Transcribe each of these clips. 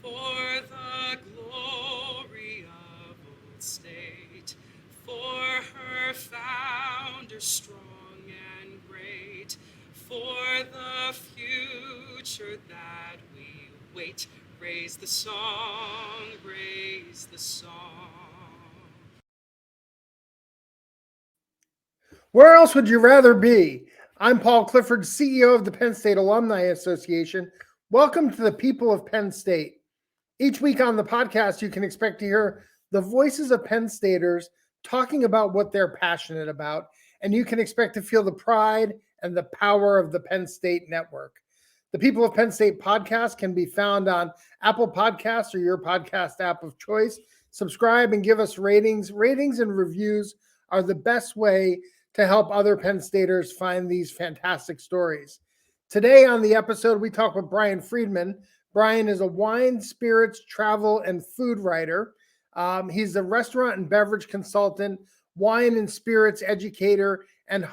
for the glory of old state, for her founder strong and great, for the future that we wait. Raise the song, raise the song. Where else would you rather be? I'm Paul Clifford, CEO of the Penn State Alumni Association. Welcome to the People of Penn State. Each week on the podcast, you can expect to hear the voices of Penn Staters talking about what they're passionate about, and you can expect to feel the pride and the power of the Penn State Network. The People of Penn State podcast can be found on Apple Podcasts or your podcast app of choice. Subscribe and give us ratings. Ratings and reviews are the best way to help other Penn Staters find these fantastic stories. Today on the episode, we talk with Brian Freedman. Brian is a wine, spirits, travel, and food writer. He's a restaurant and beverage consultant, wine and spirits educator, and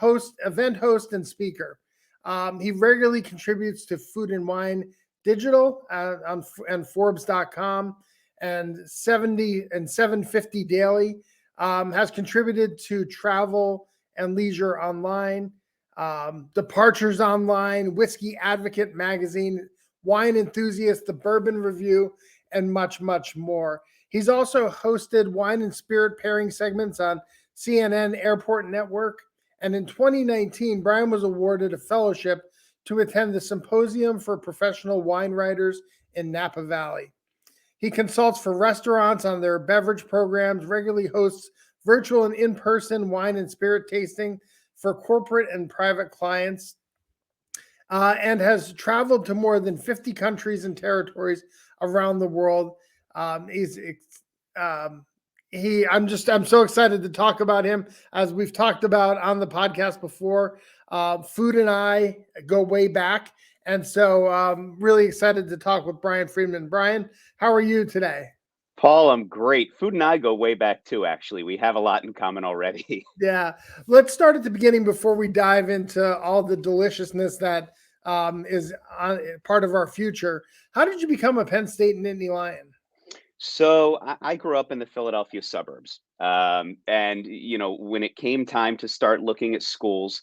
event host and speaker. He regularly contributes to Food and Wine Digital and Forbes.com and 750 Daily. Has contributed to Travel and Leisure Online, Departures Online, Whisky Advocate Magazine, Wine Enthusiast, the Bourbon Review, and much, much more. He's also hosted wine and spirit pairing segments on CNN Airport Network. And in 2019, Brian was awarded a fellowship to attend the Symposium for Professional Wine Writers in Napa Valley. He consults for restaurants on their beverage programs, regularly hosts virtual and in-person wine and spirit tasting for corporate and private clients, and has traveled to more than 50 countries and territories around the world. I'm so excited to talk about him. As we've talked about on the podcast before, Food and I go way back. And so really excited to talk with Brian Freedman. Brian, how are you today? Paul, I'm great. Food and I go way back too, actually. We have a lot in common already. Yeah. Let's start at the beginning before we dive into all the deliciousness that is part of our future. How did you become a Penn State Nittany Lion? So I grew up in the Philadelphia suburbs. And, when it came time to start looking at schools,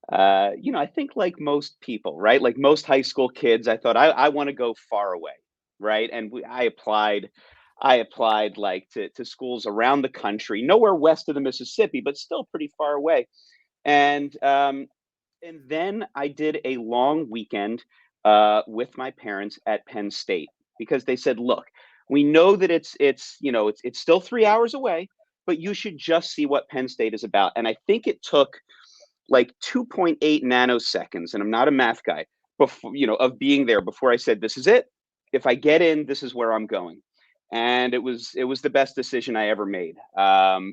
I think like most people, right? Like most high school kids, I thought I want to go far away, right? And I applied like to schools around the country, nowhere west of the Mississippi, but still pretty far away. And then I did a long weekend with my parents at Penn State because they said, "Look, we know that it's still 3 hours away, but you should just see what Penn State is about." And I think it took like 2.8 nanoseconds, and I'm not a math guy, of being there before I said, "This is it. If I get in, this is where I'm going." And it was the best decision I ever made.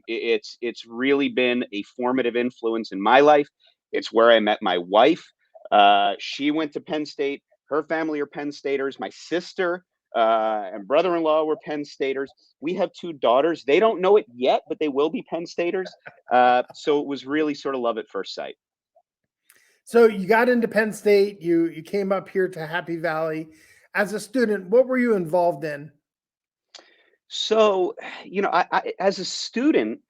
It's really been a formative influence in my life. It's where I met my wife. She went to Penn State. Her family are Penn Staters. My sister and brother-in-law were Penn Staters. We have two daughters. They don't know it yet, but they will be Penn Staters. So it was really sort of love at first sight. So you got into Penn State. You came up here to Happy Valley. As a student, what were you involved in? So, I as a student,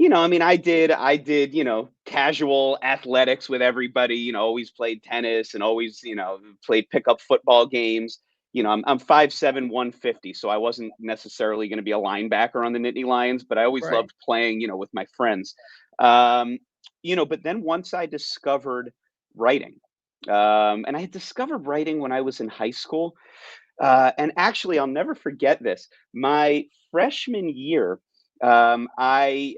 I mean, I did, casual athletics with everybody, always played tennis and always, played pickup football games. I'm 5'7", 150, so I wasn't necessarily going to be a linebacker on the Nittany Lions, but I always Right. loved playing, with my friends. Um, but then once I discovered writing, and I had discovered writing when I was in high school. And actually, I'll never forget this. My freshman year, I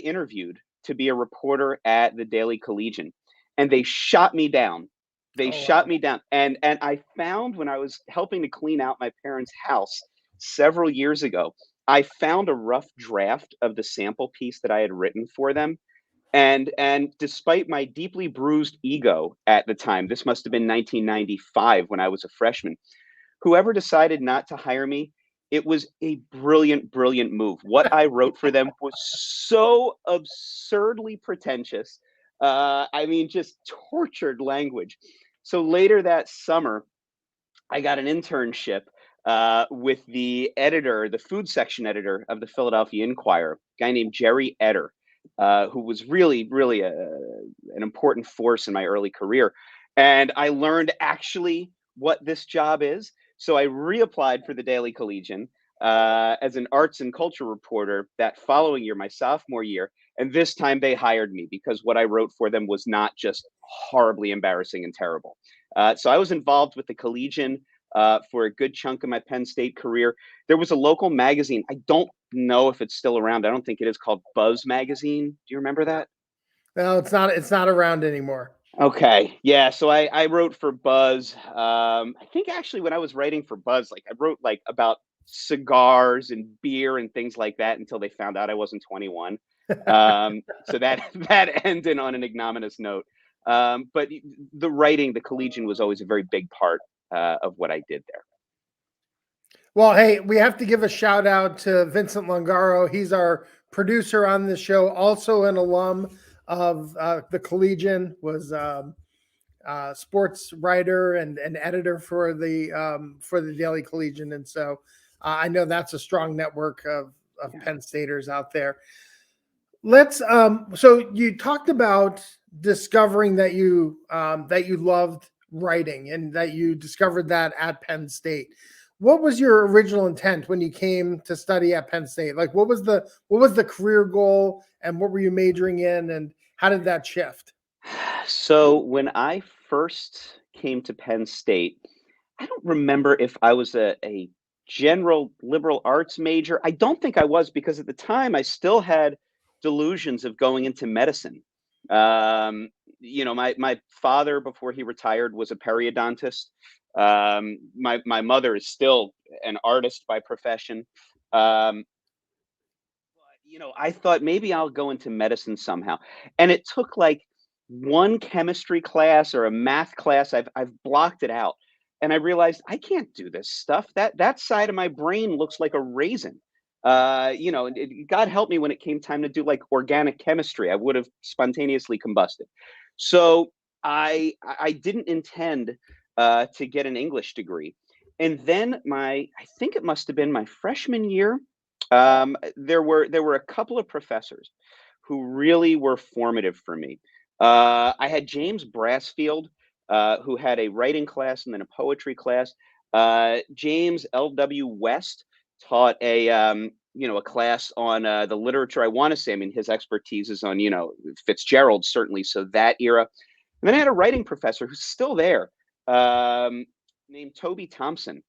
interviewed to be a reporter at the Daily Collegian, and they shot me down. They Oh, shot wow. me down, and I found when I was helping to clean out my parents' house several years ago, I found a rough draft of the sample piece that I had written for them. And despite my deeply bruised ego at the time, this must have been 1995 when I was a freshman, whoever decided not to hire me, it was a brilliant, brilliant move. What I wrote for them was so absurdly pretentious. I mean, just tortured language. So later that summer, I got an internship with the editor, the food section editor of the Philadelphia Inquirer, a guy named Jerry Eder, who was really, really an important force in my early career. And I learned actually what this job is. So I reapplied for the Daily Collegian as an arts and culture reporter that following year, my sophomore year. And this time they hired me because what I wrote for them was not just horribly embarrassing and terrible. So I was involved with the Collegian for a good chunk of my Penn State career. There was a local magazine. I don't know if it's still around. I don't think it is, called Buzz Magazine. Do you remember that? No, it's not. It's not around anymore. Okay. Yeah. So I wrote for Buzz. I think actually when I was writing for Buzz, like I wrote like about cigars and beer and things like that until they found out I wasn't 21. So that ended on an ignominious note. But the writing, the Collegian was always a very big part of what I did there. Well, hey, we have to give a shout out to Vincent Longaro. He's our producer on the show, also an alum of the Collegian, was sports writer and editor for the Daily Collegian, and so I know that's a strong network of Penn Staters out there. Let's so you talked about discovering that you loved writing and that you discovered that at Penn State. What was your original intent when you came to study at Penn State? Like what was the career goal and what were you majoring in and how did that shift? So when I first came to Penn State, I don't remember if I was a general liberal arts major. I don't think I was because at the time I still had delusions of going into medicine. Um, my father before he retired was a periodontist. My mother is still an artist by profession. Um, I thought maybe I'll go into medicine somehow. And it took like one chemistry class or a math class. I've blocked it out. And I realized I can't do this stuff. That side of my brain looks like a raisin. God help me when it came time to do like organic chemistry. I would have spontaneously combusted. So I didn't intend to get an English degree. And then I think it must have been my freshman year. There were a couple of professors who really were formative for me. I had James Brassfield, who had a writing class and then a poetry class. James L.W. West taught a class on the literature. I want to say, I mean, his expertise is on Fitzgerald certainly, so that era. And then I had a writing professor who's still there, named Toby Thompson.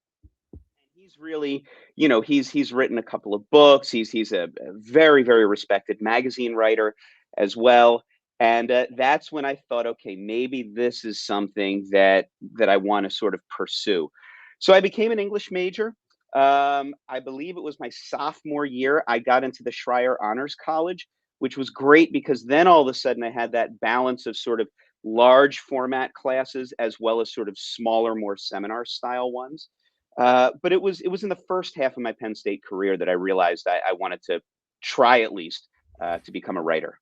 He's really, he's written a couple of books. He's a very, very respected magazine writer as well. And that's when I thought, okay, maybe this is something that I want to sort of pursue. So I became an English major. I believe it was my sophomore year. I got into the Schreyer Honors College, which was great because then all of a sudden I had that balance of sort of large format classes as well as sort of smaller, more seminar style ones. But it was in the first half of my Penn State career that I realized I wanted to try at least to become a writer.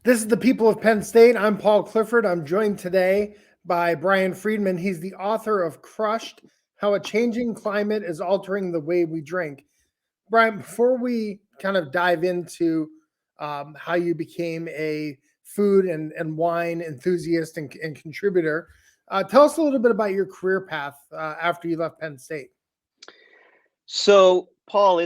This is the People of Penn State. I'm Paul Clifford. I'm joined today by Brian Freedman. He's the author of Crushed: How a Changing Climate is Altering the Way We Drink. Brian, before we kind of dive into how you became a food and wine enthusiast and contributor, tell us a little bit about your career path after you left Penn State. So, Paul,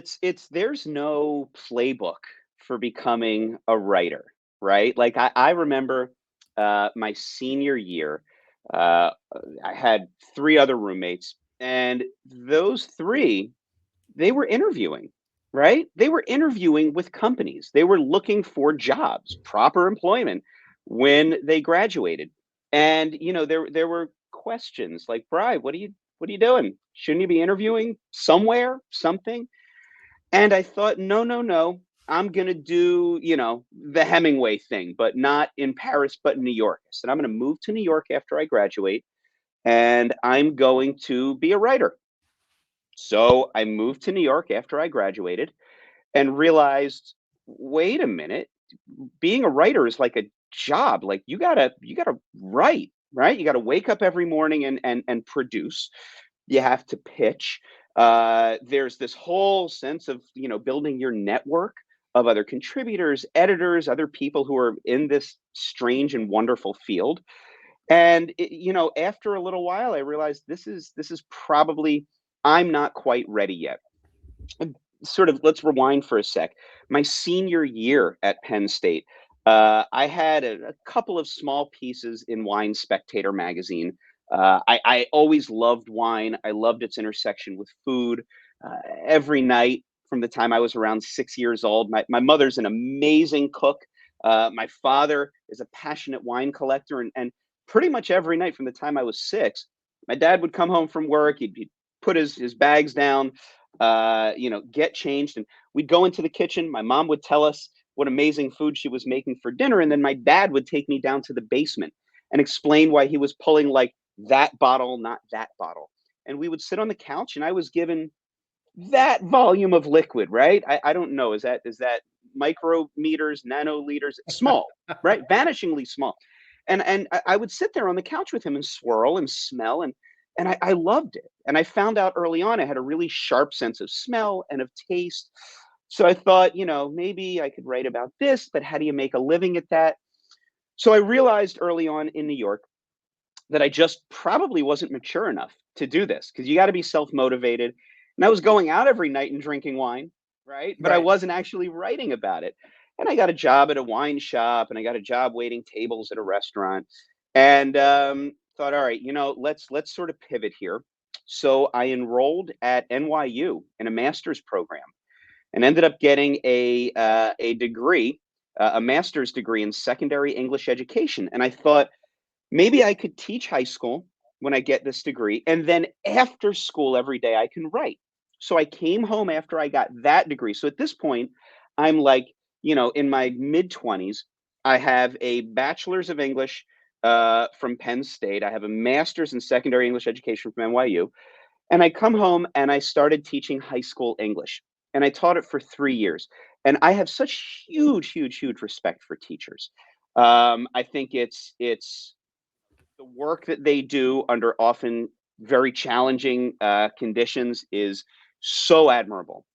there's no playbook for becoming a writer, right? Like I remember my senior year, I had 3 other roommates, and those 3, they were interviewing, right? They were interviewing with companies. They were looking for jobs, proper employment when they graduated. And there were questions like, "Bri, what are you doing? Shouldn't you be interviewing somewhere, something?" And I thought, no, no, no. I'm gonna do, the Hemingway thing, but not in Paris, but in New York. I said, I'm gonna move to New York after I graduate, and I'm going to be a writer. So I moved to New York after I graduated and realized, wait a minute, being a writer is like a job. Like you gotta write, right? You gotta wake up every morning and produce. You have to pitch. There's this whole sense of, building your network of other contributors, editors, other people who are in this strange and wonderful field. And after a little while, I realized this is probably, I'm not quite ready yet. And sort of, let's rewind for a sec. My senior year at Penn State, I had a couple of small pieces in Wine Spectator magazine. I always loved wine. I loved its intersection with food. Every night from the time I was around 6 years old, my mother's an amazing cook. My father is a passionate wine collector, and pretty much every night from the time I was 6, my dad would come home from work. He'd put his bags down, get changed, and we'd go into the kitchen. My mom would tell us what amazing food she was making for dinner, and then my dad would take me down to the basement and explain why he was pulling like that bottle, not that bottle. And we would sit on the couch, and I was given that volume of liquid, right? I don't know. Is that micrometers, nanoliters? Small, right? Vanishingly small. And I would sit there on the couch with him and swirl and smell, and I loved it. And I found out early on I had a really sharp sense of smell and of taste. So I thought, maybe I could write about this, but how do you make a living at that? So I realized early on in New York that I just probably wasn't mature enough to do this, because you got to be self-motivated. And I was going out every night and drinking wine, right? But I Right. wasn't actually writing about it. And I got a job at a wine shop, and I got a job waiting tables at a restaurant, and thought, all right, let's sort of pivot here. So I enrolled at NYU in a master's program and ended up getting a degree, a master's degree in secondary English education. And I thought, maybe I could teach high school when I get this degree, and then after school every day I can write. So I came home after I got that degree. So at this point, I'm like, in my mid 20s. I have a bachelor's of English from Penn State. I have a master's in secondary English education from NYU. And I come home and I started teaching high school English. And I taught it for 3 years. And I have such huge, huge, huge respect for teachers. I think it's the work that they do under often very challenging conditions is so admirable.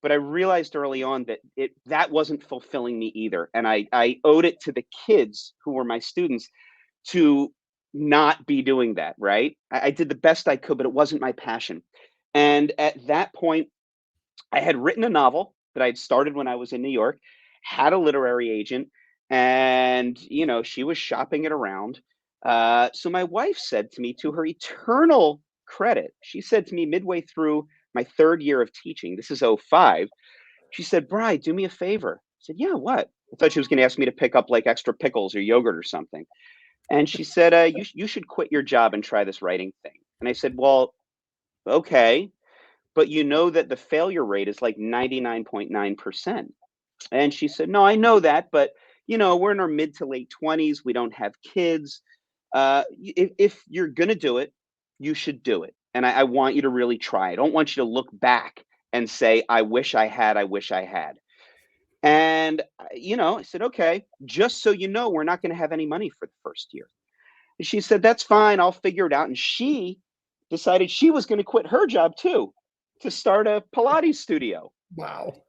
But I realized early on that that wasn't fulfilling me either, and I owed it to the kids who were my students to not be doing that. Right? I did the best I could, but it wasn't my passion. And at that point, I had written a novel that I'd started when I was in New York, had a literary agent, and she was shopping it around. So my wife said to me, to her eternal credit, she said to me midway through my third year of teaching, this is '05, she said, "Bri, do me a favor." I said, "Yeah, what?" I thought she was going to ask me to pick up like extra pickles or yogurt or something. And she said, you should quit your job and try this writing thing. And I said, well, okay, but you know that the failure rate is like 99.9%. And she said, "No, I know that, but we're in our mid to late 20s. We don't have kids. If you're gonna do it, you should do it. And I want you to really try. I don't want you to look back and say, I wish I had, I wish I had." And I said, "Okay, just so you know, we're not gonna have any money for the first year." And she said, "That's fine, I'll figure it out." And she decided she was gonna quit her job too to start a Pilates studio. Wow.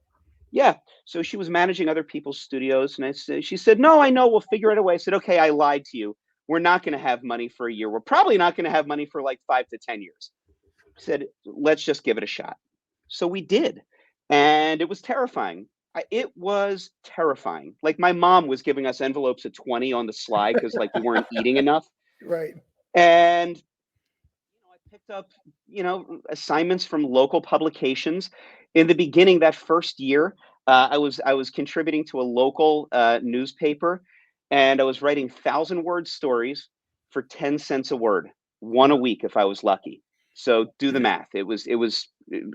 Yeah. So she was managing other people's studios, and she said, "No, I know, we'll figure it away." I said, "Okay, I lied to you. We're not going to have money for a year. We're probably not going to have money for like 5 to 10 years." I said, "Let's just give it a shot." So we did, and it was terrifying. It was terrifying. Like my mom was giving us envelopes of 20 on the sly because like we weren't eating enough, Right. and I picked up, assignments from local publications. In the beginning, that first year, I was contributing to a local newspaper, and I was writing 1,000-word stories for 10 cents a word, one a Wow. week if I was lucky. So do the math. It was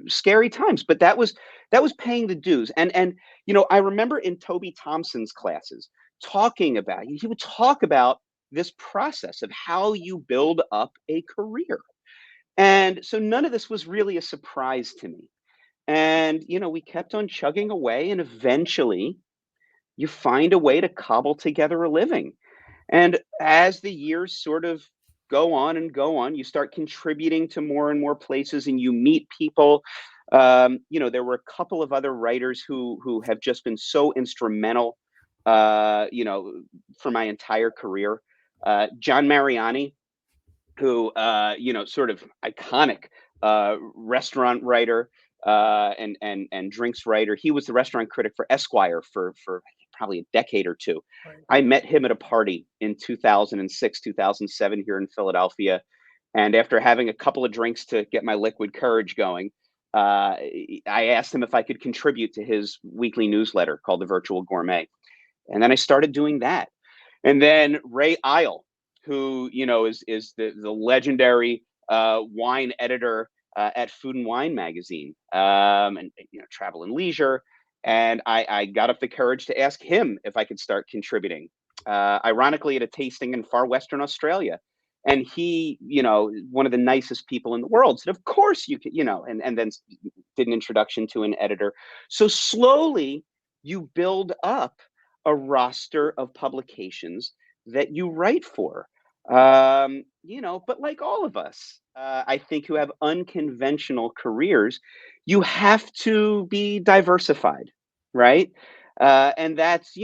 scary times, but that was paying the dues. And I remember in Toby Thompson's classes talking about he would talk about this process of how you build up a career. And so none of this was really a surprise to me. And, we kept on chugging away, and eventually you find a way to cobble together a living. And as the years sort of go on and go on. You start contributing to more and more places, and you meet people. There were a couple of other writers who have just been so instrumental, for my entire career. John Mariani, who sort of iconic restaurant writer and drinks writer. He was the restaurant critic for Esquire for probably a decade or two. Right. I met him at a party in 2006, 2007 here in Philadelphia, and after having a couple of drinks to get my liquid courage going, I asked him if I could contribute to his weekly newsletter called The Virtual Gourmet, and then I started doing that. And then Ray Isle, who is the legendary wine editor at Food and Wine magazine, and Travel and Leisure. And I got up the courage to ask him if I could start contributing, ironically at a tasting in far Western Australia. And he, one of the nicest people in the world, said, "Of course you can," and then did an introduction to an editor. So slowly you build up a roster of publications that you write for. But like all of us, I think, who have unconventional careers, you have to be diversified, right? And that's,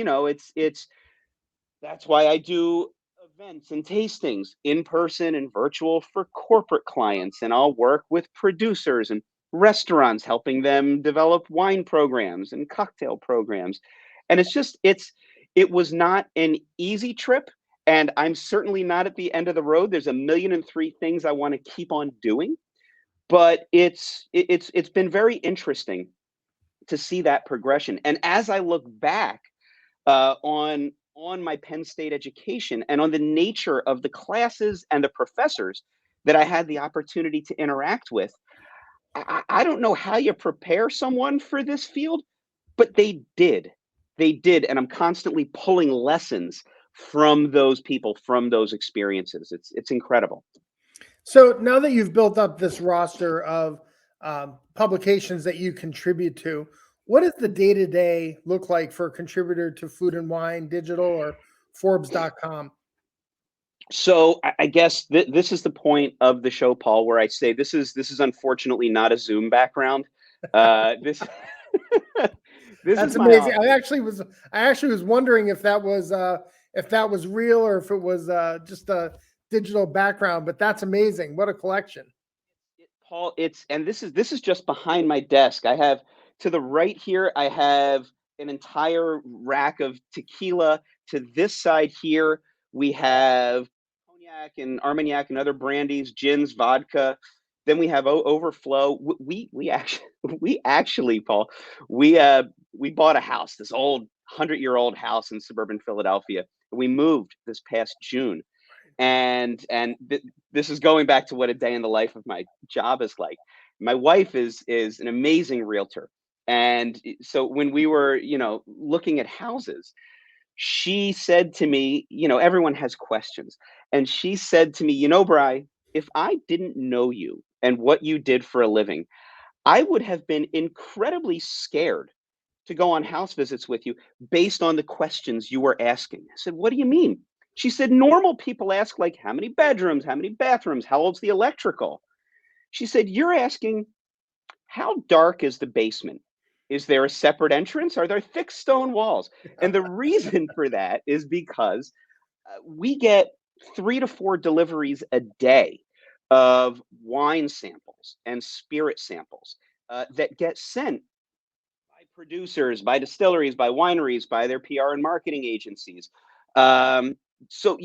that's why I do events and tastings in person and virtual for corporate clients. And I'll work with producers and restaurants, helping them develop wine programs and cocktail programs. And it was not an easy trip. And I'm certainly not at the end of the road. There's 1,000,003 things I want to keep on doing. But it's been very interesting to see that progression. And as I look back on my Penn State education and on the nature of the classes and the professors that I had the opportunity to interact with, I don't know how you prepare someone for this field, but they did. They did. And I'm constantly pulling lessons from those people, from those experiences. It's incredible. So now that you've built up this roster of publications that you contribute to, what does the day-to-day look like for a contributor to Food and Wine Digital or Forbes.com? So I guess this is the point of the show, Paul, where I say this is unfortunately not a Zoom background. This this That's is my amazing. office. I actually was wondering if that was real or if it was just a digital background, but that's amazing. What a collection. Paul, this is just behind my desk. I have, to the right here, I have an entire rack of tequila. To this side here, we have cognac and Armagnac and other brandies, gins, vodka. Then we have overflow. We actually, Paul, we bought a house, this old 100-year-old house in suburban Philadelphia. We moved this past June, and this is going back to what a day in the life of my job is like. My wife is an amazing realtor, and so when we were looking at houses, she said to me, everyone has questions, and she said to me, Bri, if I didn't know you and what you did for a living, I would have been incredibly scared to go on house visits with you based on the questions you were asking. I said, what do you mean? She said, normal people ask, like, how many bedrooms, how many bathrooms, how old's the electrical? She said, you're asking, how dark is the basement? Is there a separate entrance? Are there thick stone walls? And the reason for that is because we get 3 to 4 deliveries a day of wine samples and spirit samples that get sent by producers, by distilleries, by wineries, by their PR and marketing agencies. So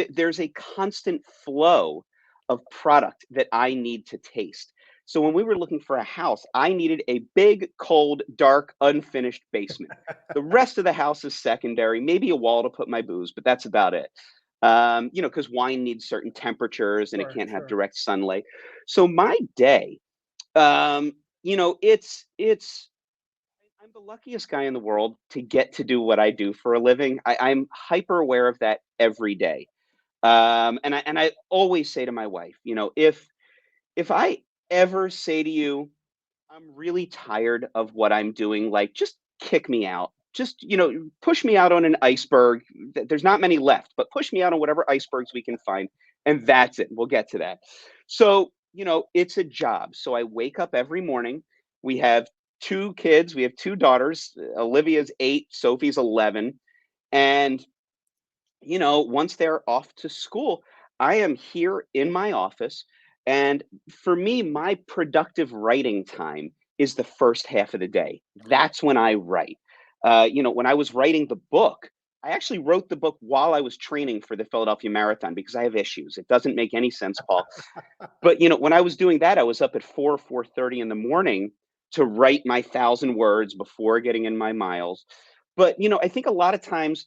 there's a constant flow of product that I need to taste. So when we were looking for a house, I needed a big, cold, dark, unfinished basement. The rest of the house is secondary, maybe a wall to put my booze, but that's about it. Because wine needs certain temperatures and it can't have direct sunlight. So my day, it's I'm the luckiest guy in the world to get to do what I do for a living. I'm hyper aware of that every day. And I always say to my wife, if I ever say to you, I'm really tired of what I'm doing, like, just kick me out, just, push me out on an iceberg. There's not many left, but push me out on whatever icebergs we can find. And that's it. We'll get to that. So, it's a job. So I wake up every morning. We have two kids. We have two daughters. Olivia's 8, Sophie's 11. And, once they're off to school, I am here in my office. And for me, my productive writing time is the first half of the day. That's when I write. When I was writing the book, I actually wrote the book while I was training for the Philadelphia Marathon because I have issues. It doesn't make any sense, Paul. But when I was doing that, I was up at 4:30 in the morning to write my 1,000 words before getting in my miles. But I think a lot of times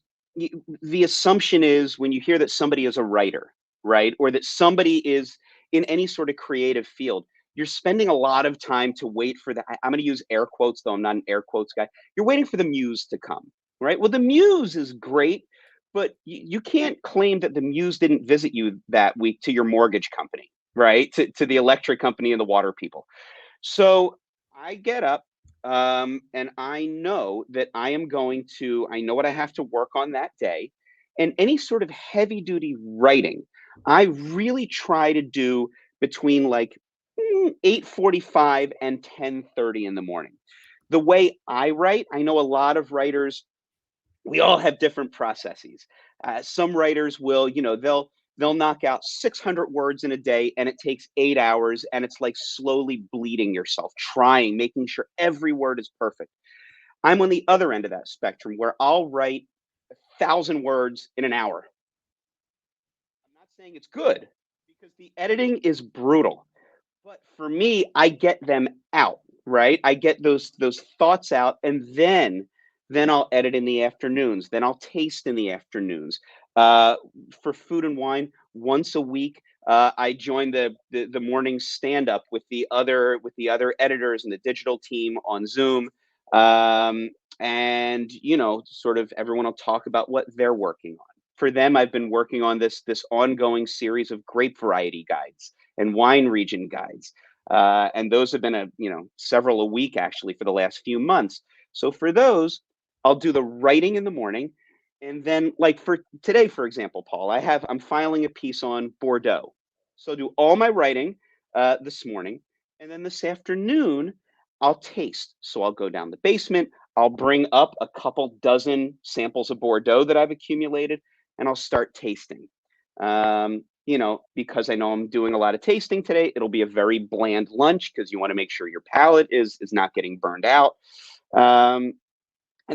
the assumption is when you hear that somebody is a writer, right, or that somebody is in any sort of creative field, you're spending a lot of time to wait for the. I'm going to use air quotes, though I'm not an air quotes guy. You're waiting for the muse to come, right? Well, the muse is great, but you can't claim that the muse didn't visit you that week to your mortgage company, right? To the electric company and the water people. So I get up, and I know that I know what I have to work on that day. And any sort of heavy duty writing, I really try to do between like 8:45 and 10:30 in the morning. The way I write, I know a lot of writers, we all have different processes. Some writers will, they'll knock out 600 words in a day and it takes 8 hours and it's like slowly bleeding yourself, trying, making sure every word is perfect. I'm on the other end of that spectrum where I'll write 1,000 words in an hour. I'm not saying it's good because the editing is brutal. But for me, I get them out, right? I get those thoughts out, and then I'll edit in the afternoons. Then I'll taste in the afternoons. For food and wine, once a week, I join the morning stand up with the other editors and the digital team on Zoom. And sort of everyone will talk about what they're working on. For them, I've been working on this ongoing series of grape variety guides and wine region guides. And those have been several a week actually for the last few months. So for those, I'll do the writing in the morning. And then like for today, for example, Paul, I'm filing a piece on Bordeaux. So I'll do all my writing this morning. And then this afternoon, I'll taste. So I'll go down the basement. I'll bring up a couple dozen samples of Bordeaux that I've accumulated, and I'll start tasting. Because I know I'm doing a lot of tasting today, it'll be a very bland lunch because you want to make sure your palate is not getting burned out. And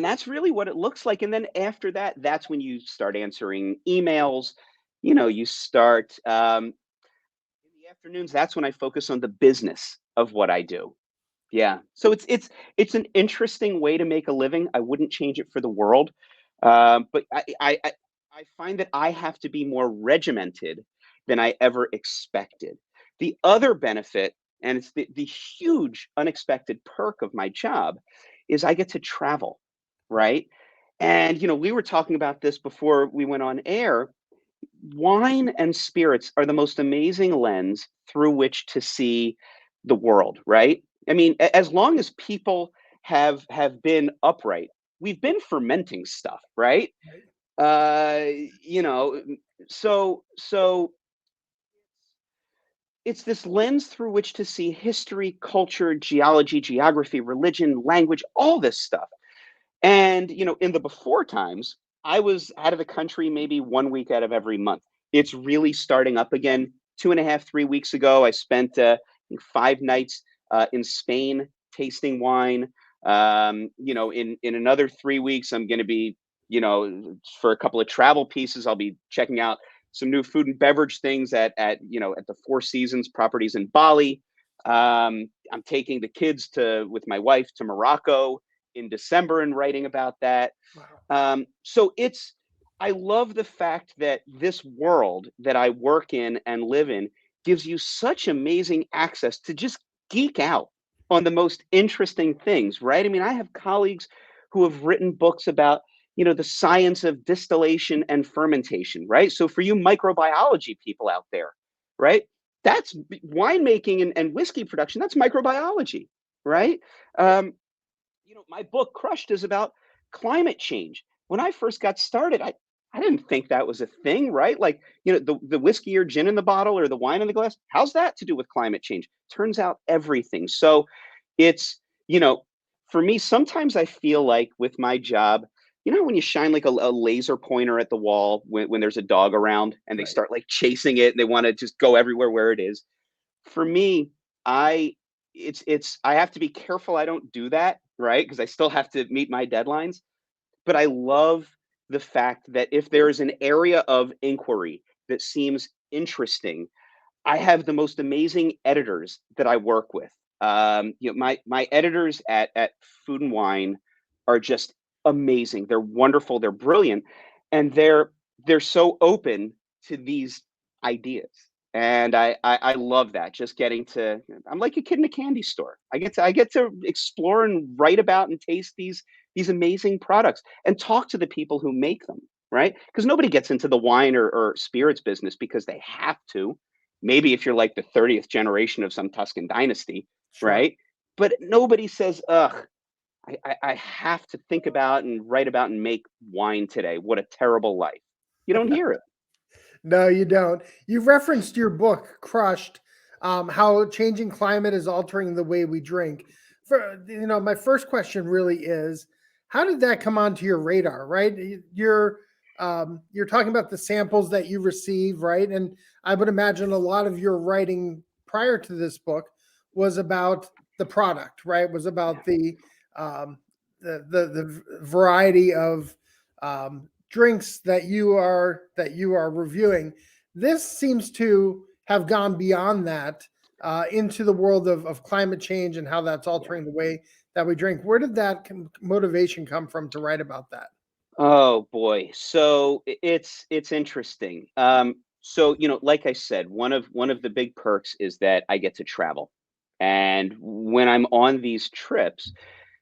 that's really what it looks like. And then after that, that's when you start answering emails. You start in the afternoons. That's when I focus on the business of what I do. Yeah. So it's an interesting way to make a living. I wouldn't change it for the world. But I find that I have to be more regimented than I ever expected. The other benefit, and it's the huge unexpected perk of my job, is I get to travel, right? And we were talking about this before we went on air. Wine and spirits are the most amazing lens through which to see the world, right? I mean, as long as people have been upright, we've been fermenting stuff, right? uh so it's this lens through which to see history, culture, geology, geography, religion, language, all this stuff. And in the before times, I was out of the country maybe 1 week out of every month. It's really starting up again. 2.5, 3 weeks ago, I spent I think 5 nights in Spain tasting wine. In another 3 weeks, I'm going to be, for a couple of travel pieces, I'll be checking out some new food and beverage things at the Four Seasons properties in Bali. I'm taking the kids with my wife to Morocco in December and writing about that. Wow. So I love the fact that this world that I work in and live in gives you such amazing access to just geek out on the most interesting things, right? I mean, I have colleagues who have written books about, the science of distillation and fermentation, right? So for you microbiology people out there, right? That's winemaking and whiskey production. That's microbiology, right? My book Crushed is about climate change. When I first got started, I didn't think that was a thing, right? Like, the whiskey or gin in the bottle or the wine in the glass, how's that to do with climate change? Turns out everything. So it's, you know, for me, sometimes I feel like with my job, when you shine like a laser pointer at the wall when there's a dog around and they Right. start like chasing it and they want to just go everywhere where it is. For me, I I have to be careful I don't do that, right? Because I still have to meet my deadlines. But I love the fact that if there is an area of inquiry that seems interesting, I have the most amazing editors that I work with. My editors at Food and Wine are just amazing. They're wonderful. They're brilliant, and they're so open to these ideas. And I love that. Just getting to, I'm like a kid in a candy store. I get to explore and write about and taste these amazing products and talk to the people who make them. Right? Because nobody gets into the wine or spirits business because they have to. Maybe if you're like the 30th generation of some Tuscan dynasty, Sure. right? But nobody says, ugh, I have to think about and write about and make wine today. What a terrible life. You don't hear it. No, you don't. You referenced your book, Crushed, how changing climate is altering the way we drink. My first question really is, how did that come onto your radar? Right, you're talking about the samples that you receive, right? And I would imagine a lot of your writing prior to this book was about the product, right? Was about um, the variety of drinks that you are reviewing. This seems to have gone beyond that into the world of climate change and how that's Yeah. altering the way that we drink. Where did that motivation come from to write about that? Oh boy. So it's interesting. So like I said, one of the big perks is that I get to travel. And when I'm on these trips,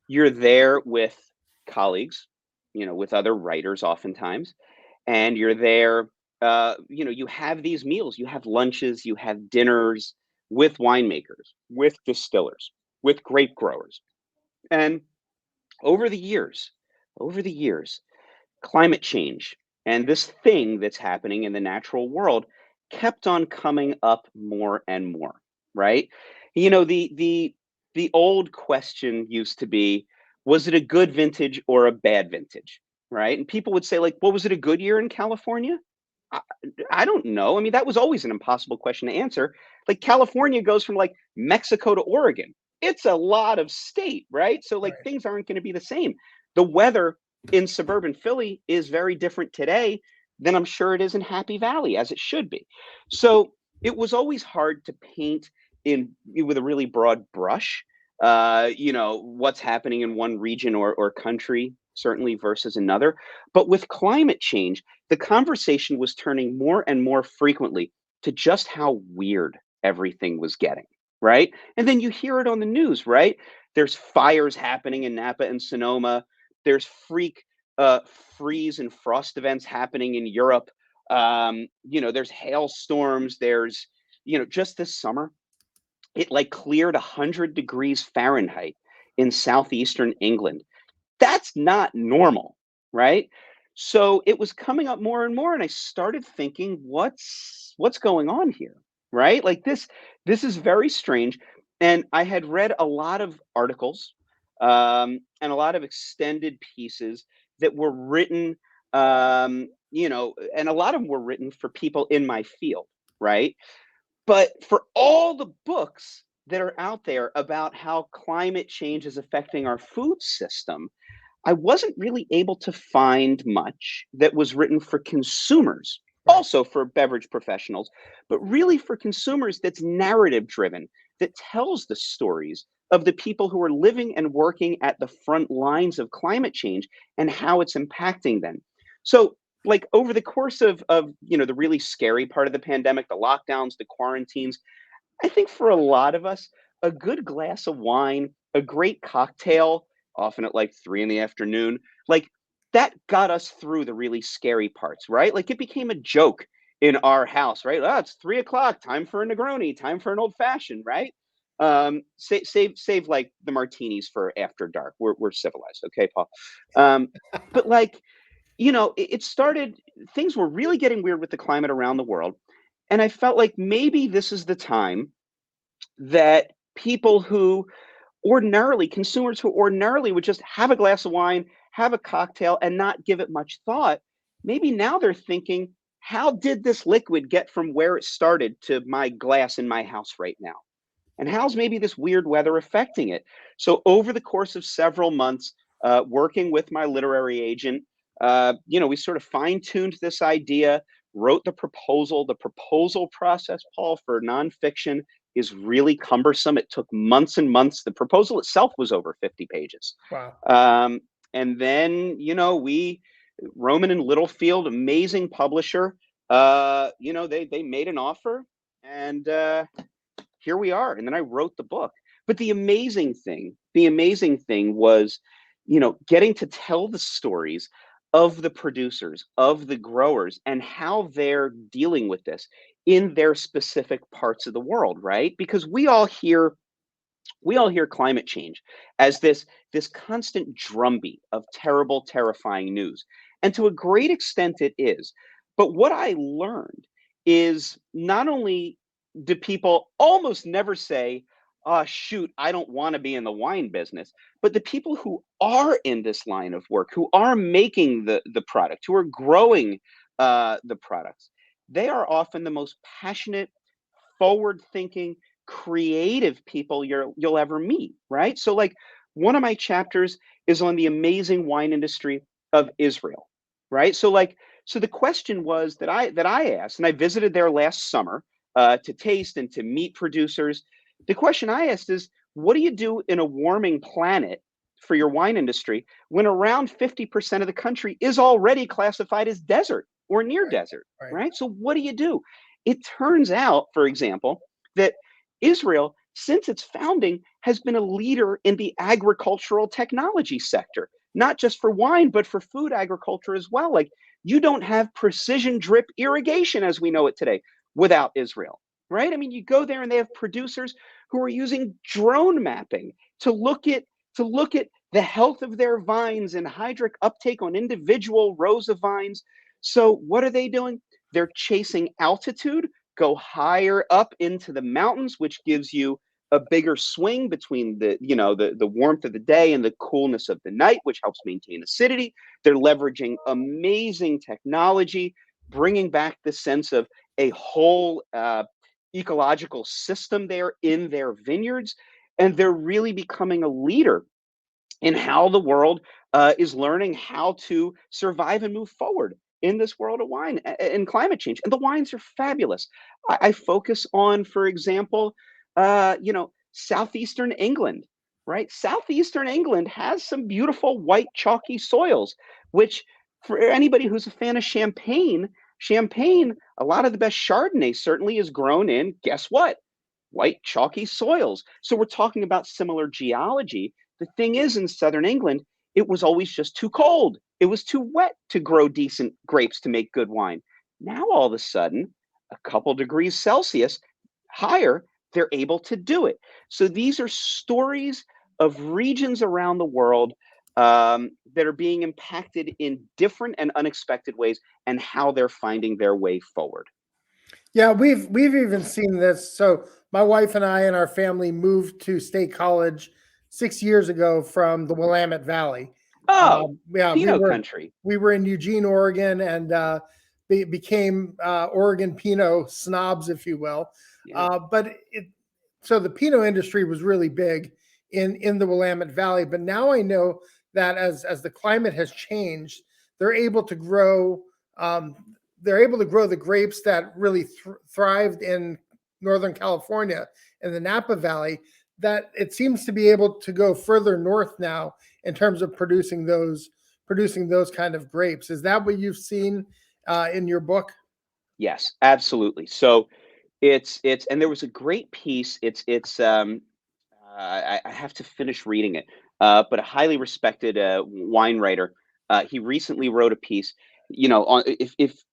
you're there with colleagues, with other writers oftentimes, and you're there. You have these meals, you have lunches, you have dinners with winemakers, with distillers, with grape growers, and over the years, over the years, climate change and this thing that's happening in the natural world kept on coming up more and more, right? The old question used to be, was it a good vintage or a bad vintage, right? And people would say like, well, was it a good year in California? I, I don't know. I mean, that was always an impossible question to answer. Like California goes from like Mexico to Oregon. It's a lot of state, right? So like Right. things aren't going to be the same. The weather in suburban Philly is very different today than I'm sure it is in Happy Valley, as it should be. So it was always hard to paint in with a really broad brush. What's happening in one region or country, certainly versus another. But with climate change, the conversation was turning more and more frequently to just how weird everything was getting, right? And then you hear it on the news, right? There's fires happening in Napa and Sonoma. There's freak uh, freeze and frost events happening in Europe. There's hailstorms. There's, just this summer, it like cleared 100 degrees Fahrenheit in southeastern England. That's not normal, right? So it was coming up more and more, and I started thinking, what's going on here, right? Like this is very strange. And I had read a lot of articles and a lot of extended pieces that were written, and a lot of them were written for people in my field, right? But for all the books that are out there about how climate change is affecting our food system, I wasn't really able to find much that was written for consumers, Right. also for beverage professionals, but really for consumers that's narrative driven, that tells the stories of the people who are living and working at the front lines of climate change and how it's impacting them. So, like over the course of the really scary part of the pandemic, the lockdowns, the quarantines, I think for a lot of us, a good glass of wine, a great cocktail, often at like 3 in the afternoon, like that got us through the really scary parts, right? Like it became a joke in our house, right? Oh, it's 3 o'clock, time for a Negroni, time for an old fashioned, right? Save like the martinis for after dark. We're civilized, okay, Paul? But like, it started. Things were really getting weird with the climate around the world, and I felt like maybe this is the time that people who consumers who ordinarily would just have a glass of wine, have a cocktail, and not give it much thought, maybe now they're thinking, how did this liquid get from where it started to my glass in my house right now? And how's maybe this weird weather affecting it? So over the course of several months, working with my literary agent, we sort of fine-tuned this idea, wrote the proposal. The proposal process, Paul, for nonfiction is really cumbersome. It took months and months. The proposal itself was over 50 pages. Wow. And then, Roman and Littlefield, amazing publisher, they made an offer, and here we are. And then I wrote the book. But the amazing thing was, getting to tell the stories of the producers, of the growers, and how they're dealing with this in their specific parts of the world, right? Because we all hear climate change as this constant drumbeat of terrible, terrifying news. And to a great extent it is. But what I learned is not only do people almost never say, "Oh, shoot, I don't want to be in the wine business," but the people who are in this line of work, who are making the product, who are growing the products, they are often the most passionate, forward-thinking, creative people you'll ever meet, right? So, like, one of my chapters is on the amazing wine industry of Israel, right? So the question was that I asked, and I visited there last summer to taste and to meet producers. The question I asked is, what do you do in a warming planet for your wine industry when around 50% of the country is already classified as desert or near desert, Right. right? So what do you do? It turns out, for example, that Israel, since its founding, has been a leader in the agricultural technology sector, not just for wine, but for food agriculture as well. Like, you don't have precision drip irrigation as we know it today without Israel, right? I mean, you go there and they have producers who are using drone mapping to look at the health of their vines and hydric uptake on individual rows of vines. So what are they doing? They're chasing altitude, go higher up into the mountains, which gives you a bigger swing between the warmth of the day and the coolness of the night, which helps maintain acidity. They're leveraging amazing technology, bringing back the sense of a whole ecological system there in their vineyards, and they're really becoming a leader in how the world is learning how to survive and move forward in this world of wine and climate change. And the wines are fabulous. I focus on, for example, southeastern England, right? Southeastern England has some beautiful white chalky soils, which for anybody who's a fan of Champagne, a lot of the best Chardonnay certainly is grown in, guess what? White chalky soils. So we're talking about similar geology. The thing is, in southern England, it was always just too cold. It was too wet to grow decent grapes to make good wine. Now, all of a sudden, a couple degrees Celsius higher, they're able to do it. So these are stories of regions around the world that are being impacted in different and unexpected ways, and how they're finding their way forward. Yeah, we've even seen this. So my wife and I and our family moved to State College 6 years ago from the Willamette Valley. Oh, Yeah, Pinot country. we were in Eugene, Oregon, and became Oregon Pinot snobs, if you will. Yeah. So the Pinot industry was really big in the Willamette Valley. But now I know that as the climate has changed, they're able to grow. They're able to grow the grapes that really thrived in Northern California in the Napa Valley, that it seems to be able to go further north now in terms of producing those kind of grapes. Is that what you've seen in your book? Yes, absolutely. So it's and there was a great piece. I have to finish reading it, but a highly respected wine writer. He recently wrote a piece, on if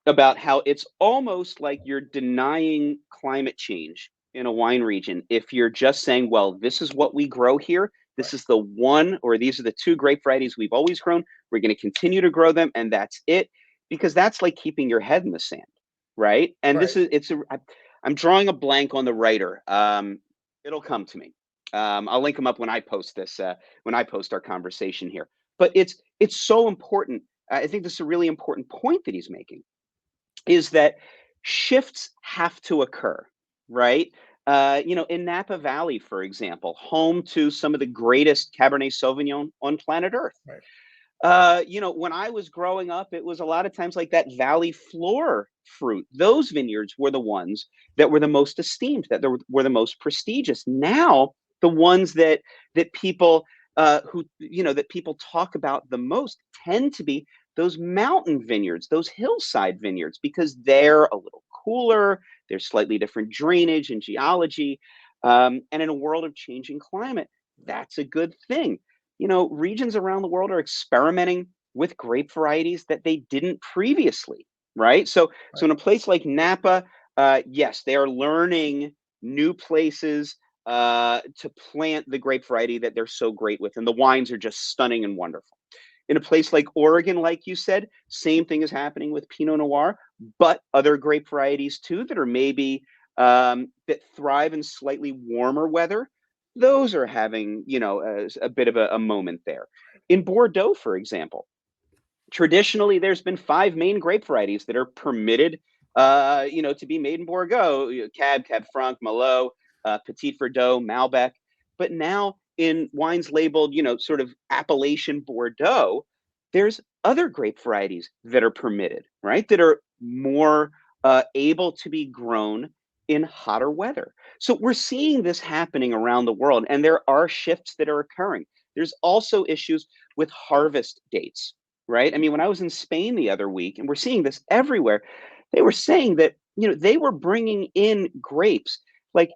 about how it's almost like you're denying climate change in a wine region if you're just saying, well, this is what we grow here. This Right. is the one, or these are the two grape varieties we've always grown. We're going to continue to grow them, and that's it. Because that's like keeping your head in the sand, right? And Right. I'm drawing a blank on the writer. It'll come to me. I'll link him up when I post this, when I post our conversation here. But it's so important. I think this is a really important point that he's making, is that shifts have to occur, right? In Napa Valley, for example, home to some of the greatest Cabernet Sauvignon on planet Earth. Right. When I was growing up, it was a lot of times like that Valley Floor fruit. Those vineyards were the ones that were the most esteemed, were the most prestigious. Now, the ones that people that people talk about the most tend to be those mountain vineyards, those hillside vineyards, because they're a little cooler. There's slightly different drainage and geology, and in a world of changing climate, that's a good thing. Regions around the world are experimenting with grape varieties that they didn't previously, right? So Right. in a place like Napa, yes, they are learning new places to plant the grape variety that they're so great with, and the wines are just stunning and wonderful. In a place like Oregon, like you said, same thing is happening with Pinot Noir, but other grape varieties too that are maybe that thrive in slightly warmer weather. Those are having, a bit of a moment there. In Bordeaux, for example, traditionally there's been five main grape varieties that are permitted, to be made in Bordeaux: Cab Franc, Merlot, Petit Verdot, Malbec. But now in wines labeled, sort of Appellation Bordeaux, there's other grape varieties that are permitted, right? That are more able to be grown in hotter weather. So we're seeing this happening around the world, and there are shifts that are occurring. There's also issues with harvest dates, right? I mean, when I was in Spain the other week, and we're seeing this everywhere, they were saying that, they were bringing in grapes like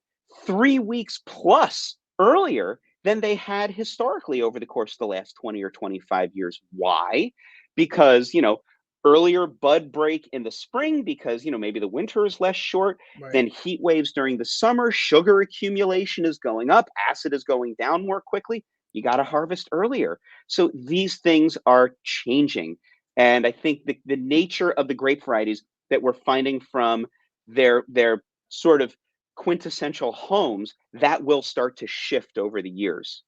3 weeks plus earlier than they had historically over the course of the last 20 or 25 years. Why? Because, earlier bud break in the spring, because, maybe the winter is less short, Right. then heat waves during the summer, sugar accumulation is going up, acid is going down more quickly. You got to harvest earlier. So these things are changing. And I think the nature of the grape varieties that we're finding from their sort of quintessential homes, that will start to shift over the years.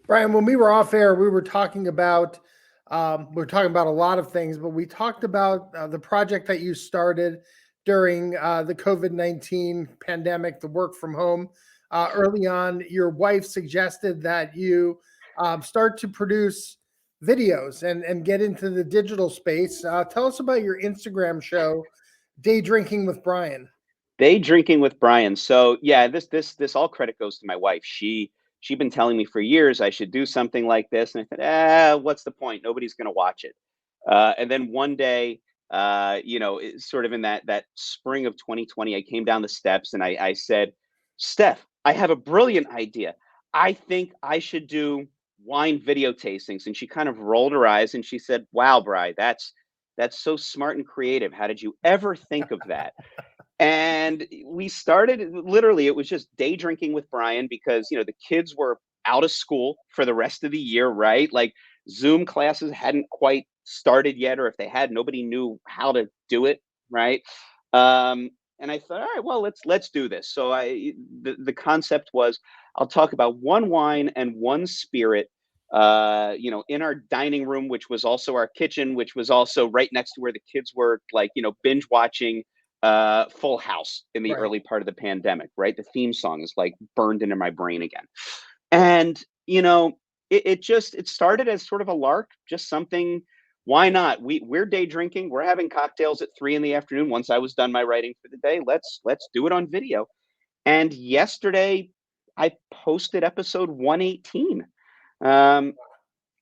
Brian, when we were off air, we were talking about a lot of things, but we talked about the project that you started during the COVID-19 pandemic, the work from home. Early on, your wife suggested that you start to produce videos and get into the digital space. Tell us about your Instagram show, Day Drinking with Brian. Day drinking with Brian. So yeah, this all credit goes to my wife. She'd been telling me for years I should do something like this, and I said, what's the point? Nobody's going to watch it. And then one day, sort of in that spring of 2020, I came down the steps and I said, Steph, I have a brilliant idea. I think I should do wine video tastings. And she kind of rolled her eyes and she said, wow, Bri, that's so smart and creative. How did you ever think of that? And we started, literally, it was just day drinking with Brian, because, the kids were out of school for the rest of the year, right? Like Zoom classes hadn't quite started yet, or if they had, nobody knew how to do it, right? And I thought, all right, well, let's do this. So the concept was, I'll talk about one wine and one spirit, in our dining room, which was also our kitchen, which was also right next to where the kids were, like, binge watching Full House in the Right. early part of the pandemic, right? The theme song is like burned into my brain again. And, it started as sort of a lark, just something. Why not? We're day drinking. We're having cocktails at 3 in the afternoon. Once I was done my writing for the day, let's do it on video. And yesterday I posted episode 118. Um,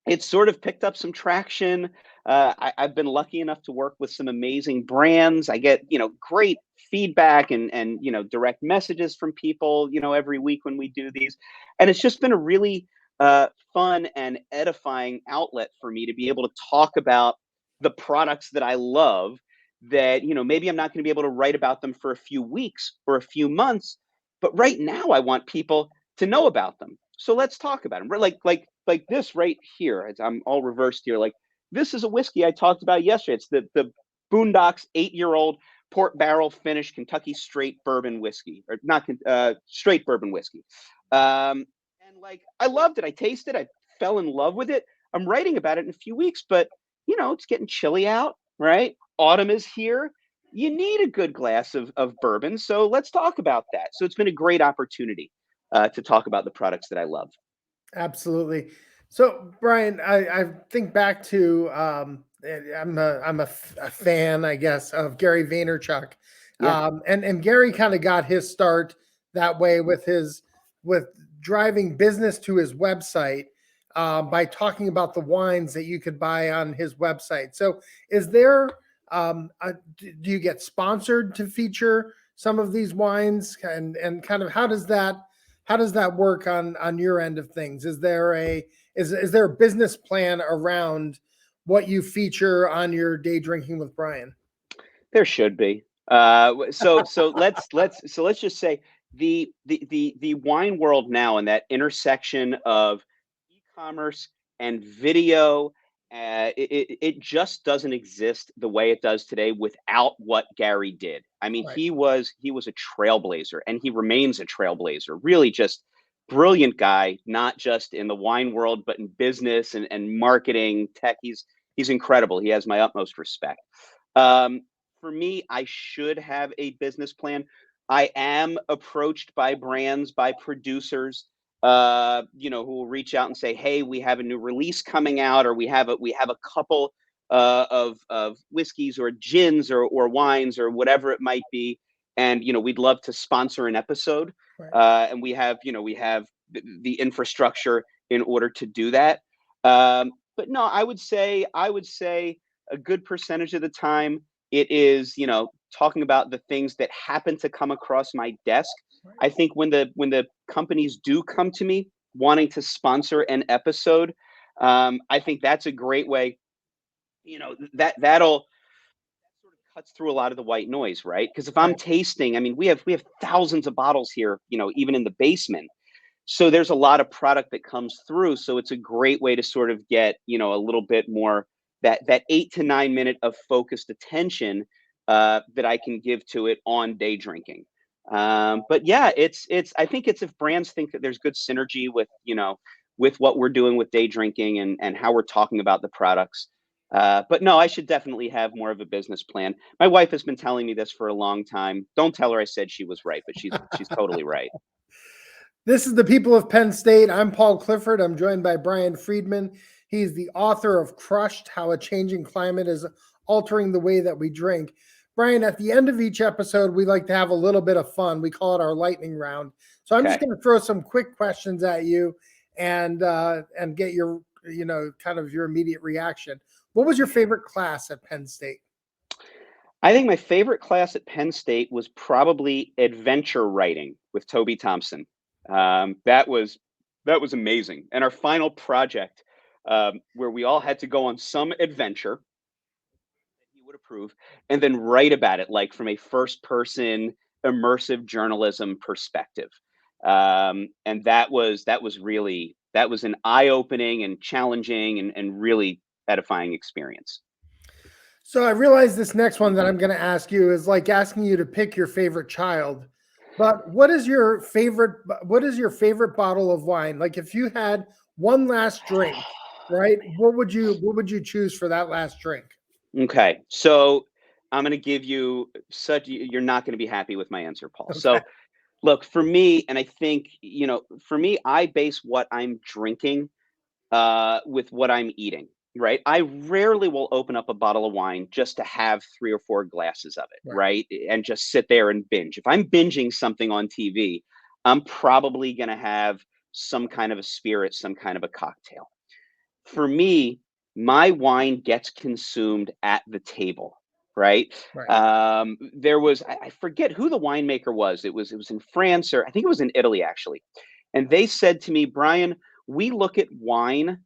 it sort of picked up some traction. I've been lucky enough to work with some amazing brands. I get, great feedback and direct messages from people, every week when we do these, and it's just been a really fun and edifying outlet for me to be able to talk about the products that I love. That maybe I'm not going to be able to write about them for a few weeks or a few months, But right now, I want people to know about them. So let's talk about them. Like this right here. I'm all reversed here. Like this is a whiskey I talked about yesterday. It's the Boondocks 8-year-old port barrel finished Kentucky straight bourbon whiskey, or not straight bourbon whiskey. And like I loved it. I tasted. I fell in love with it. I'm writing about it in a few weeks, but it's getting chilly out, right? Autumn is here. You need a good glass of bourbon. So let's talk about that. So it's been a great opportunity to talk about the products that I love. Absolutely. So, Brian, I think back to I'm a fan, I guess, of Gary Vaynerchuk, Yeah. and Gary kind of got his start that way with driving business to his website by talking about the wines that you could buy on his website. So, is there do you get sponsored to feature some of these wines, and kind of how does that work on your end of things? Is there a business plan around what you feature on your Day Drinking with Brian? There should be. So let's just say the wine world now, and that intersection of e-commerce and video, it just doesn't exist the way it does today without what Gary did. I mean, Right. he was a trailblazer, and he remains a trailblazer. Really, just brilliant guy, not just in the wine world, but in business and marketing, tech. He's incredible. He has my utmost respect. Um, for me, I should have a business plan. I am approached by brands, by producers, who will reach out and say, "Hey, we have a new release coming out, or we have a couple of whiskeys or gins or wines or whatever it might be, and we'd love to sponsor an episode." Right. And we have the infrastructure in order to do that. But no, I would say a good percentage of the time it is talking about the things that happen to come across my desk. Right. I think when the companies do come to me wanting to sponsor an episode, I think that's a great way. That'll sort of cuts through a lot of the white noise, right? Because if I'm Right. tasting, I mean, we have thousands of bottles here, even in the basement. So there's a lot of product that comes through. So it's a great way to sort of get, a little bit more that 8 to 9 minute of focused attention that I can give to it on day drinking. But yeah, it's I think it's if brands think that there's good synergy with what we're doing with day drinking and how we're talking about the products. But no, I should definitely have more of a business plan. My wife has been telling me this for a long time. Don't tell her I said she was right, but she's totally right. This is the People of Penn State. I'm Paul Clifford. I'm joined by Brian Freedman. He's the author of Crushed: How a Changing Climate is Altering the Way That We Drink. Brian, at the end of each episode, we like to have a little bit of fun. We call it our lightning round. So I'm just Okay. going to throw some quick questions at you and get your kind of your immediate reaction. What was your favorite class at Penn State? I think my favorite class at Penn State was probably adventure writing with Toby Thompson. That was amazing. And our final project, where we all had to go on some adventure that he would approve, and then write about it, like from a first person immersive journalism perspective. And that was an eye opening and challenging and really edifying experience. So I realize this next one that I'm going to ask you is like asking you to pick your favorite child. But what is your favorite bottle of wine? Like if you had one last drink, right? What would you choose for that last drink? Okay, so I'm going to give you you're not going to be happy with my answer, Paul. Okay. So, look, for me, and I think, for me, I base what I'm drinking with what I'm eating, right? I rarely will open up a bottle of wine just to have 3 or 4 glasses of it, Right. right? And just sit there and binge. If I'm binging something on TV, I'm probably going to have some kind of a spirit, some kind of a cocktail. For me, my wine gets consumed at the table, right? Right. I forget who the winemaker was. It was in France, or I think it was in Italy actually. And they said to me, "Brian, we look at wine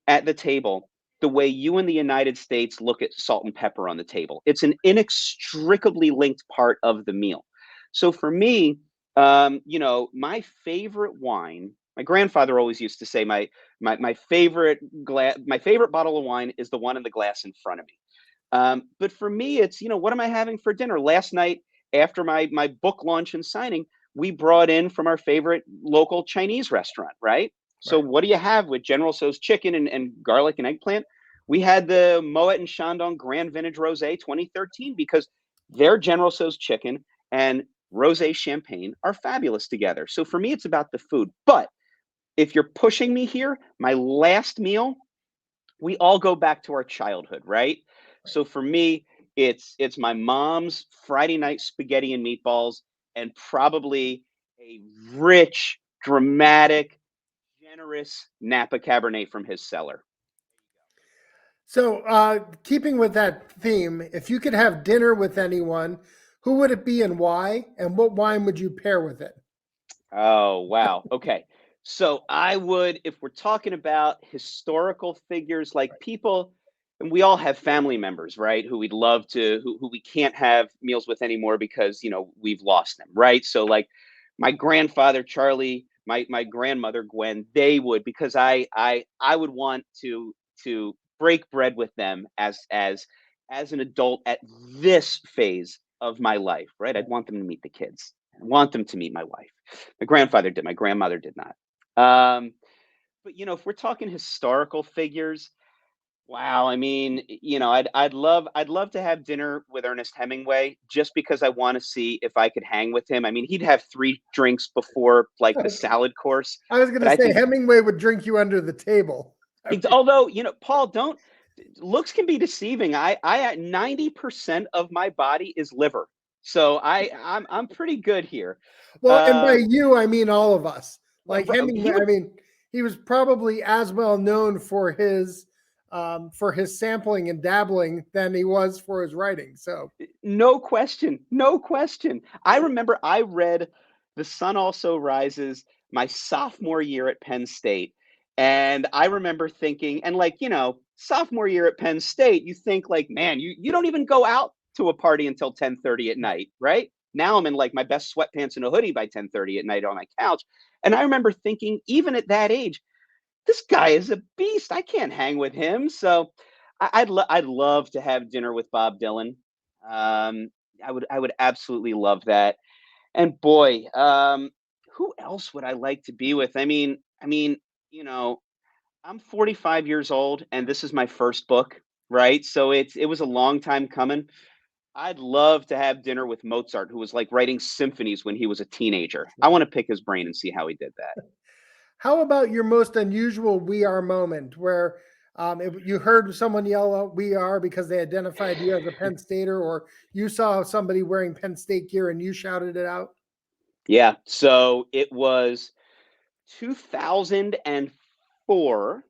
at the table the way you in the United States look at salt and pepper on the table. It's an inextricably linked part of the meal." So for me, My favorite wine. My grandfather always used to say my favorite bottle of wine is the one in the glass in front of me. But for me, it's what am I having for dinner? Last night after my book launch and signing, we brought in from our favorite local Chinese restaurant, right? So Right. what do you have with General Tso's chicken and garlic and eggplant? We had the Moet and Chandon Grand Vintage Rosé 2013 because their General Tso's chicken and rosé champagne are fabulous together. So for me, it's about the food. But if you're pushing me here, my last meal, we all go back to our childhood, right? So for me, it's my mom's Friday night spaghetti and meatballs and probably a rich, dramatic, generous Napa Cabernet from his cellar. So, keeping with that theme, if you could have dinner with anyone, who would it be and why? And what wine would you pair with it? Oh, wow. Okay. So I would, if we're talking about historical figures like people, and we all have family members, right, who we'd love to, who we can't have meals with anymore because, we've lost them, right? So like my grandfather, Charlie, my grandmother, Gwen, they would, because I would want to break bread with them as an adult at this phase of my life, right? I'd want them to meet the kids. I want them to meet my wife. My grandfather did. My grandmother did not. But if we're talking historical figures, wow. I mean, I'd love to have dinner with Ernest Hemingway just because I want to see if I could hang with him. I mean, he'd have 3 drinks before like the Okay. salad course, I was going but to I say think Hemingway would drink you under the table. I mean, although Paul, don't looks can be deceiving. I at 90% of my body is liver, so I'm pretty good here. well, and by Um, you, I mean all of us. well, Like Hemingway, he I would. mean, he was probably as well known for his sampling and dabbling than he was for his writing. So, No question. No question. I remember I read The Sun Also Rises my sophomore year at Penn State. And I remember thinking, and like, sophomore year at Penn State, you think like, man, you don't even go out to a party until 10:30 at right. night, right? Now I'm in like my best sweatpants and a hoodie by 10:30 at night on my couch. And I remember thinking, even at that age, this guy is a beast. I can't hang with him. So I'd love to have dinner with Bob Dylan. Um, I would absolutely love that. And boy, who else would I like to be with? I mean, you know, I'm 45 years old, and this is my first book, right? So it was a long time coming. I'd love to have dinner with Mozart, who was like writing symphonies when he was a teenager. I want to pick his brain and see how he did that. How about your most unusual "We Are" moment where you heard someone yell out "We Are" because they identified you as a Penn Stater, or you saw somebody wearing Penn State gear and you shouted it out? Yeah. So it was 2004,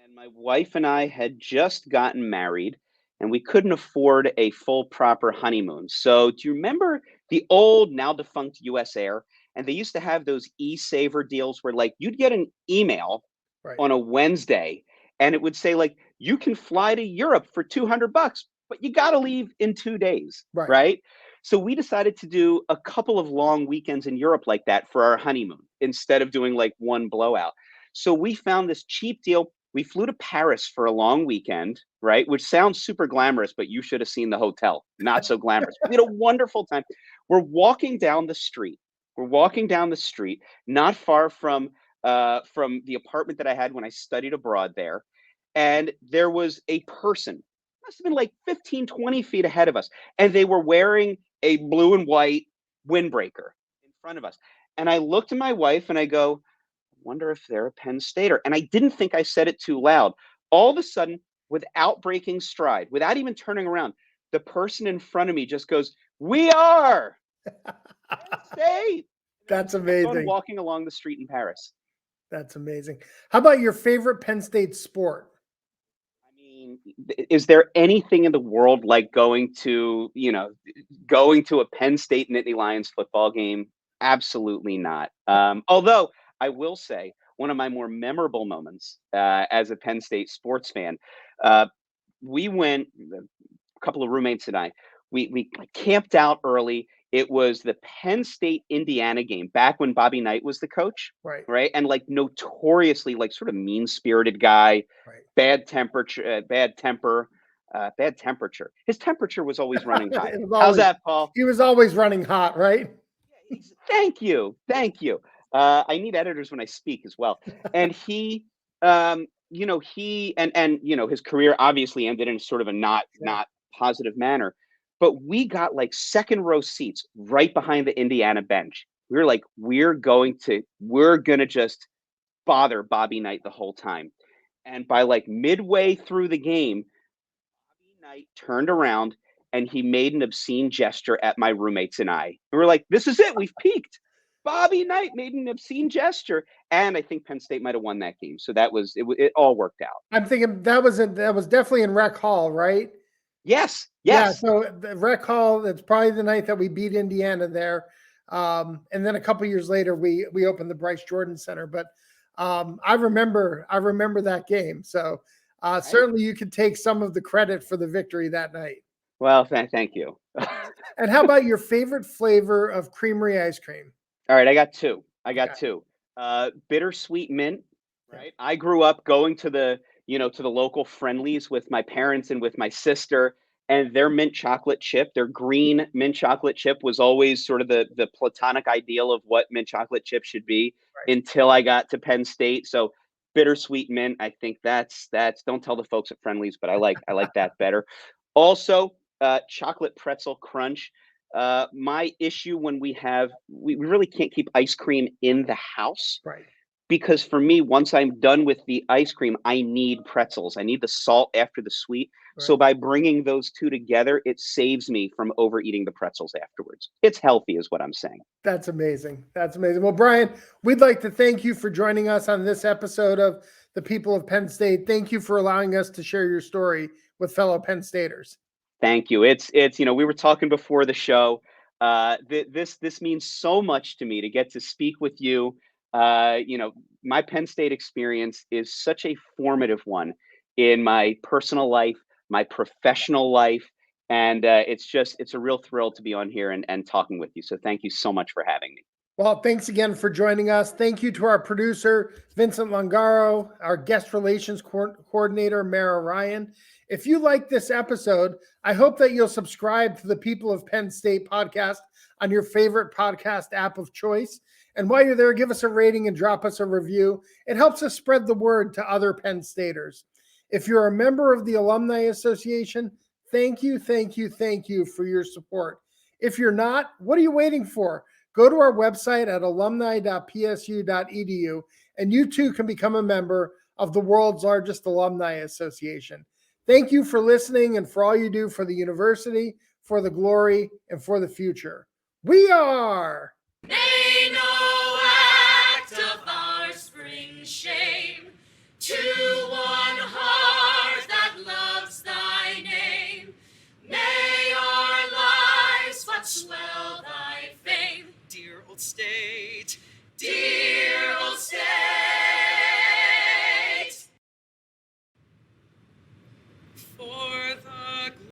and my wife and I had just gotten married, and we couldn't afford a full proper honeymoon. So, do you remember the old, now defunct US Air? And they used to have those e-saver deals where, like, you'd get an email Right, on a Wednesday, and it would say, like, you can fly to Europe for $200, but you got to leave in 2 days, right. right? So we decided to do a couple of long weekends in Europe like that for our honeymoon instead of doing like one blowout. So we found this cheap deal. We flew to Paris for a long weekend, right? Which sounds super glamorous, but you should have seen the hotel. Not so glamorous. We had a wonderful time. We're walking down the street. We're walking down the street, not far from the apartment that I had when I studied abroad there. And there was a person, must have been like 15, 20 feet ahead of us. And they were wearing a blue and white windbreaker in front of us. And I looked at my wife and I go, wonder if they're a Penn Stater. And I didn't think I said it too loud. All of a sudden, without breaking stride, without even turning around, the person in front of me just goes, "We are Penn State." And then That's just kept on amazing. walking along the street in Paris. That's amazing. How about your favorite Penn State sport? I mean, is there anything in the world like going to a Penn State Nittany Lions football game? Absolutely not. Although I will say one of my more memorable moments as a Penn State sports fan, uh, we went, a couple of roommates and I, we like camped out early It was the Penn State Indiana game back when Bobby Knight was the coach, Right. right? And like notoriously like sort of mean-spirited guy, Right. bad temperature, bad temperature. His temperature was always running high. It was How's always, that, Paul? he was always running hot, right? Thank you. Thank you. I need editors when I speak as well. And he, he and his career obviously ended in sort of a not positive manner. But we got like second row seats right behind the Indiana bench. We were like, we're gonna just bother Bobby Knight the whole time. And by like midway through the game, Bobby Knight turned around and he made an obscene gesture at my roommates and I. And we're like, this is it. We've peaked. Bobby Knight made an obscene gesture. And I think Penn State might have won that game. So that was it. It all worked out. I'm thinking that was definitely in Rec Hall, right? Yes. Yeah. So the Rec Hall, that's probably the night that we beat Indiana there. And then a couple years later, we opened the Bryce Jordan Center. But I remember that game. So certainly you could take some of the credit for the victory that night. Well, thank you. And how about your favorite flavor of creamery ice cream? All right, I got two. Bittersweet mint, right? I grew up going to the local Friendlies with my parents and with my sister, and their mint chocolate chip, their green mint chocolate chip was always sort of the platonic ideal of what mint chocolate chip should be until I got to Penn State. So bittersweet mint, I think that's don't tell the folks at Friendlies, but I like that better. Also, chocolate pretzel crunch. My issue when we really can't keep ice cream in the house, right? Because for me, once I'm done with the ice cream, I need pretzels. I need the salt after the sweet. Right. So by bringing those two together, it saves me from overeating the pretzels afterwards. It's healthy is what I'm saying. That's amazing. That's amazing. Well, Brian, we'd like to thank you for joining us on this episode of the People of Penn State. Thank you for allowing us to share your story with fellow Penn Staters. Thank you. It's we were talking before the show. This means so much to me to get to speak with you. My Penn State experience is such a formative one in my personal life, my professional life, and it's a real thrill to be on here and talking with you. So thank you so much for having me. Well, thanks again for joining us. Thank you to our producer, Vincent Longaro, our guest relations coordinator, Mara Ryan. If you like this episode, I hope that you'll subscribe to the People of Penn State podcast on your favorite podcast app of choice. And while you're there, give us a rating and drop us a review. It helps us spread the word to other Penn Staters. If you're a member of the Alumni Association, thank you for your support. If you're not, what are you waiting for? Go to our website at alumni.psu.edu, and you too can become a member of the world's largest alumni association. Thank you for listening and for all you do for the university, for the glory, and for the future. We are. They know.